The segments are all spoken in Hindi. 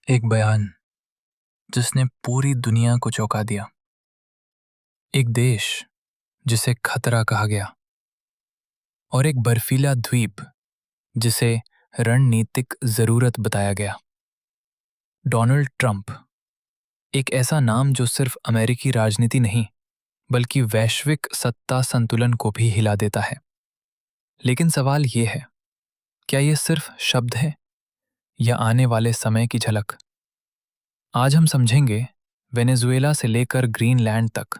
एक बयान जिसने पूरी दुनिया को चौंका दिया। एक देश जिसे खतरा कहा गया और एक बर्फीला द्वीप जिसे रणनीतिक जरूरत बताया गया। डोनाल्ड ट्रंप, एक ऐसा नाम जो सिर्फ अमेरिकी राजनीति नहीं बल्कि वैश्विक सत्ता संतुलन को भी हिला देता है। लेकिन सवाल ये है, क्या ये सिर्फ शब्द है या आने वाले समय की झलक? आज हम समझेंगे वेनेजुएला से लेकर ग्रीनलैंड तक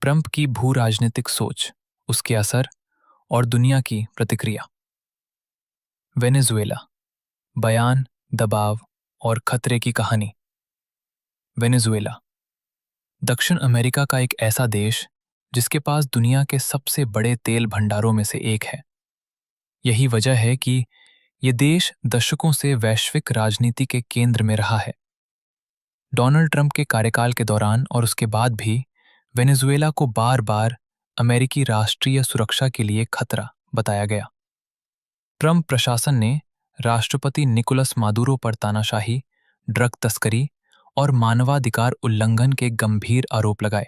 ट्रंप की भू राजनीतिक सोच, उसके असर और दुनिया की प्रतिक्रिया। वेनेजुएला, बयान, दबाव और खतरे की कहानी। वेनेजुएला दक्षिण अमेरिका का एक ऐसा देश जिसके पास दुनिया के सबसे बड़े तेल भंडारों में से एक है। यही वजह है कि ये देश दशकों से वैश्विक राजनीति के केंद्र में रहा है। डोनाल्ड ट्रंप के कार्यकाल के दौरान और उसके बाद भी वेनेजुएला को बार बार अमेरिकी राष्ट्रीय सुरक्षा के लिए खतरा बताया गया। ट्रंप प्रशासन ने राष्ट्रपति निकोलस मादुरो पर तानाशाही, ड्रग तस्करी और मानवाधिकार उल्लंघन के गंभीर आरोप लगाए।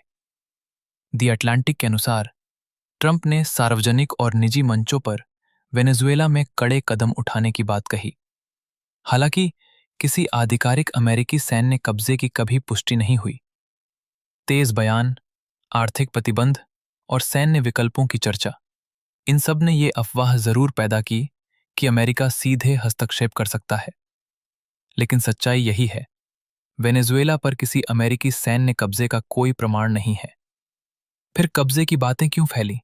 द अटलांटिक के अनुसार ट्रंप ने सार्वजनिक और निजी मंचों पर वेनेजुएला में कड़े कदम उठाने की बात कही। हालांकि किसी आधिकारिक अमेरिकी सैन्य कब्जे की कभी पुष्टि नहीं हुई। तेज बयान, आर्थिक प्रतिबंध और सैन्य विकल्पों की चर्चा, इन सब ने ये अफवाह जरूर पैदा की कि अमेरिका सीधे हस्तक्षेप कर सकता है। लेकिन सच्चाई यही है, वेनेजुएला पर किसी अमेरिकी सैन्य कब्जे का कोई प्रमाण नहीं है। फिर कब्जे की बातें क्यों फैली?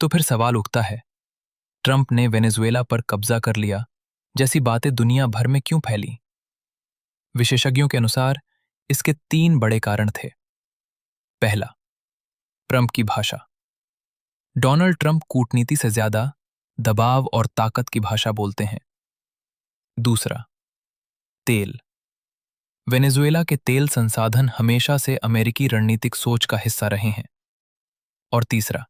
तो फिर सवाल उठता है, ट्रंप ने वेनेजुएला पर कब्जा कर लिया जैसी बातें दुनिया भर में क्यों फैली? विशेषज्ञों के अनुसार इसके 3 बड़े कारण थे। पहला, ट्रंप की भाषा। डोनाल्ड ट्रंप कूटनीति से ज्यादा दबाव और ताकत की भाषा बोलते हैं। दूसरा, तेल। वेनेजुएला के तेल संसाधन हमेशा से अमेरिकी रणनीतिक सोच का हिस्सा रहे हैं। और तीसरा,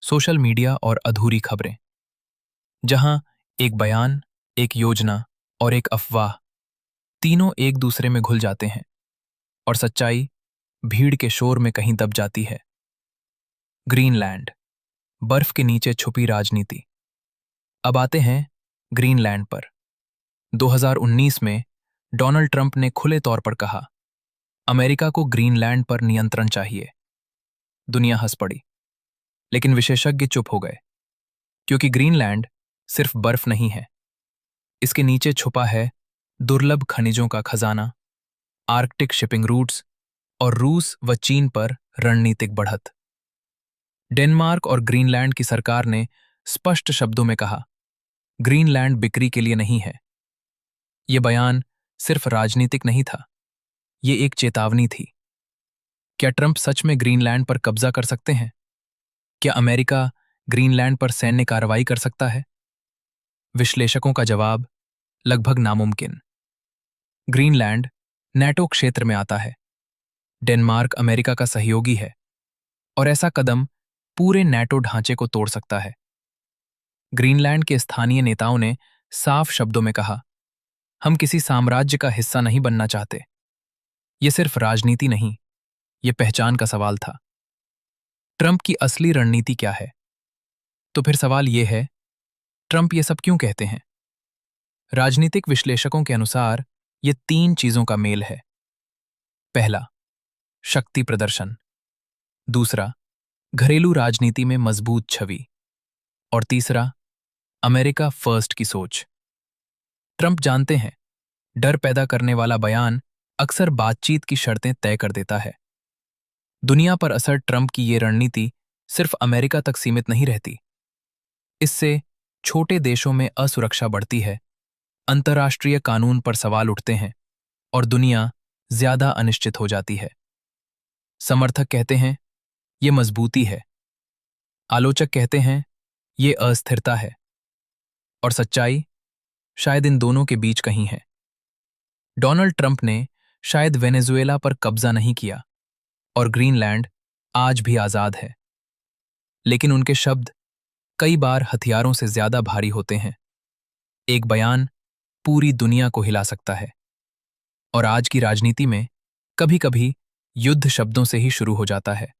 सोशल मीडिया और अधूरी खबरें, जहां एक बयान, एक योजना और एक अफवाह, तीनों एक दूसरे में घुल जाते हैं और सच्चाई भीड़ के शोर में कहीं दब जाती है। ग्रीनलैंड, बर्फ के नीचे छुपी राजनीति। अब आते हैं ग्रीनलैंड पर। 2019 में डोनाल्ड ट्रंप ने खुले तौर पर कहा, अमेरिका को ग्रीनलैंड पर नियंत्रण चाहिए। दुनिया हंस पड़ी, लेकिन विशेषज्ञ चुप हो गए, क्योंकि ग्रीनलैंड सिर्फ बर्फ नहीं है। इसके नीचे छुपा है दुर्लभ खनिजों का खजाना, आर्कटिक शिपिंग रूट्स और रूस व चीन पर रणनीतिक बढ़त। डेनमार्क और ग्रीनलैंड की सरकार ने स्पष्ट शब्दों में कहा, ग्रीनलैंड बिक्री के लिए नहीं है। यह बयान सिर्फ राजनीतिक नहीं था, यह एक चेतावनी थी। क्या ट्रंप सच में ग्रीनलैंड पर कब्जा कर सकते हैं? क्या अमेरिका ग्रीनलैंड पर सैन्य कार्रवाई कर सकता है? विश्लेषकों का जवाब, लगभग नामुमकिन। ग्रीनलैंड नेटो क्षेत्र में आता है, डेनमार्क अमेरिका का सहयोगी है, और ऐसा कदम पूरे नेटो ढांचे को तोड़ सकता है। ग्रीनलैंड के स्थानीय नेताओं ने साफ शब्दों में कहा, हम किसी साम्राज्य का हिस्सा नहीं बनना चाहते। यह सिर्फ राजनीति नहीं, यह पहचान का सवाल था। ट्रंप की असली रणनीति क्या है? तो फिर सवाल यह है, ट्रंप ये सब क्यों कहते हैं? राजनीतिक विश्लेषकों के अनुसार ये 3 चीजों का मेल है। पहला, शक्ति प्रदर्शन। दूसरा, घरेलू राजनीति में मजबूत छवि। और तीसरा, अमेरिका फर्स्ट की सोच। ट्रंप जानते हैं, डर पैदा करने वाला बयान अक्सर बातचीत की शर्तें तय कर देता है। दुनिया पर असर ट्रंप की ये रणनीति सिर्फ अमेरिका तक सीमित नहीं रहती। इससे छोटे देशों में असुरक्षा बढ़ती है, अंतर्राष्ट्रीय कानून पर सवाल उठते हैं और दुनिया ज्यादा अनिश्चित हो जाती है। समर्थक कहते हैं, ये मजबूती है। आलोचक कहते हैं, ये अस्थिरता है। और सच्चाई शायद इन दोनों के बीच कहीं है। डोनाल्ड ट्रंप ने शायद वेनेजुएला पर कब्जा नहीं किया और ग्रीनलैंड आज भी आजाद है, लेकिन उनके शब्द कई बार हथियारों से ज्यादा भारी होते हैं। एक बयान पूरी दुनिया को हिला सकता है। और आज की राजनीति में कभी-कभी युद्ध शब्दों से ही शुरू हो जाता है।